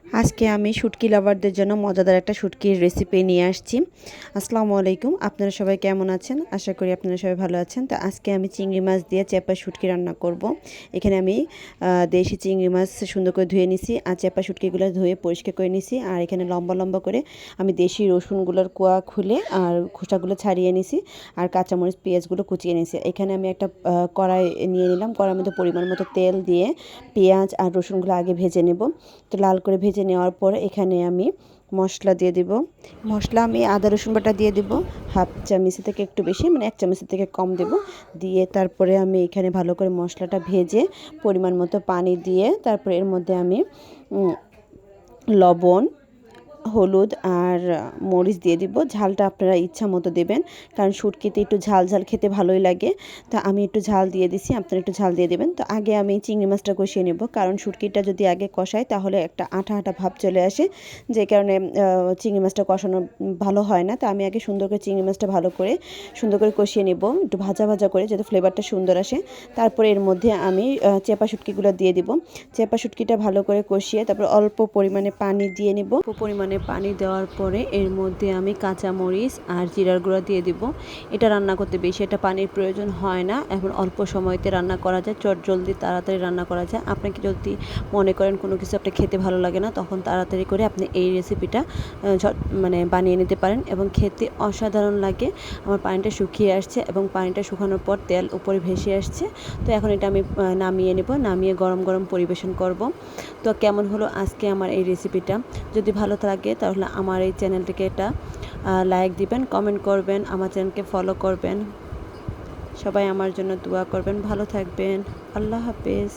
আজকে আমি শুটকি লাভারদের জন্য মজাদার একটা শুটকির রেসিপি নিয়ে আসছি। আসসালামু আলাইকুম, আপনারা সবাই কেমন আছেন? আশা করি আপনারা সবাই ভালো আছেন। তো আজকে আমি চিংড়ি মাছ দিয়ে চেপা শুটকি রান্না করব। এখানে আমি দেশি চিংড়ি মাছ সুন্দর করে ধুয়ে নিছি, আর চেপা শুটকিগুলো ধুয়ে পরিষ্কার করে নিছি। আর এখানে লম্বা লম্বা করে আমি দেশি রসুনগুলোর কোয়া খুলে আর খোসাগুলো ছাড়িয়ে নিছি, আর কাঁচামরিচ পেঁয়াজগুলো কুচিয়ে নিছি। এখানে আমি একটা কড়াই নিয়ে নিলাম। কড়াইয়ের মধ্যে পরিমাণ মতো তেল দিয়ে পেঁয়াজ আর রসুনগুলো আগে ভেজে নেব। তো লাল করে ভেজে নেওয়ার পর এখানে আমি মশলা দিয়ে দিব। মশলা আমি আদা রসুন বাটা দিয়ে দিব হাফ চামচের থেকে একটু বেশি, মানে এক চামচের থেকে কম দেব। দিয়ে তারপরে আমি এখানে ভালো করে মশলাটা ভেজে পরিমাণ মতো পানি দিয়ে তারপরে এর মধ্যে আমি লবণ, হলুদ আর মরিচ দিয়ে দিব। ঝালটা আপনারা ইচ্ছা মতো দেবেন, কারণ শুটকিতে একটু ঝাল ঝাল খেতে ভালোই লাগে। তো আমি একটু ঝাল দিয়ে দিছি, আপনারা একটু ঝাল দিয়ে দেবেন। তো আগে আমি চিংড়ি মাছটা কষিয়ে নেব, কারণ শুটকিটা যদি আগে কষাই তাহলে একটা আঠা আঠা ভাব চলে আসে, যে কারণে চিংড়ি মাছটা কষানো ভালো হয় না। তো আমি আগে সুন্দর করে চিংড়ি মাছটা সুন্দর করে কষিয়ে নেব, একটু ভাজা ভাজা করে, যাতে ফ্লেভারটা সুন্দর আসে। তারপরে এর মধ্যে আমি চেপা শুটকিগুলো দিয়ে দিব। চেপা শুটকিটা ভালো করে কষিয়ে তারপর অল্প পরিমাণে পানি দিয়ে নেব। পরিমাণে পানি দেওয়ার পরে এর মধ্যে আমি কাঁচামরিচ আর জিরার গুঁড়া দিয়ে দিব। এটা রান্না করতে বেশি একটা পানির প্রয়োজন হয় না, এখন অল্প সময়তে রান্না করা যায়, জলদি তাড়াতাড়ি রান্না করা যায়। আপনাকে যদি মনে করেন কোনো কিছু আপনি খেতে ভালো লাগে না, তখন তাড়াতাড়ি করে আপনি এই রেসিপিটা বানিয়ে নিতে পারেন, এবং খেতে অসাধারণ লাগে। আমার পানিটা শুকিয়ে আসছে এবং পানিটা শুকানোর পর তেল উপরে ভেসে আসছে। তো এখন এটা আমি নামিয়ে নেব, নামিয়ে গরম গরম পরিবেশন করব। তো কেমন হলো আজকে আমার এই রেসিপিটা? যদি ভালো লাগে তাহলে আমার এই চ্যানেলটিকে একটা লাইক দিবেন, কমেন্ট করবেন, আমার চ্যানেলকে ফলো করবেন। সবাই আমার জন্য দোয়া করবেন। ভালো থাকবেন। আল্লাহ হাফেজ।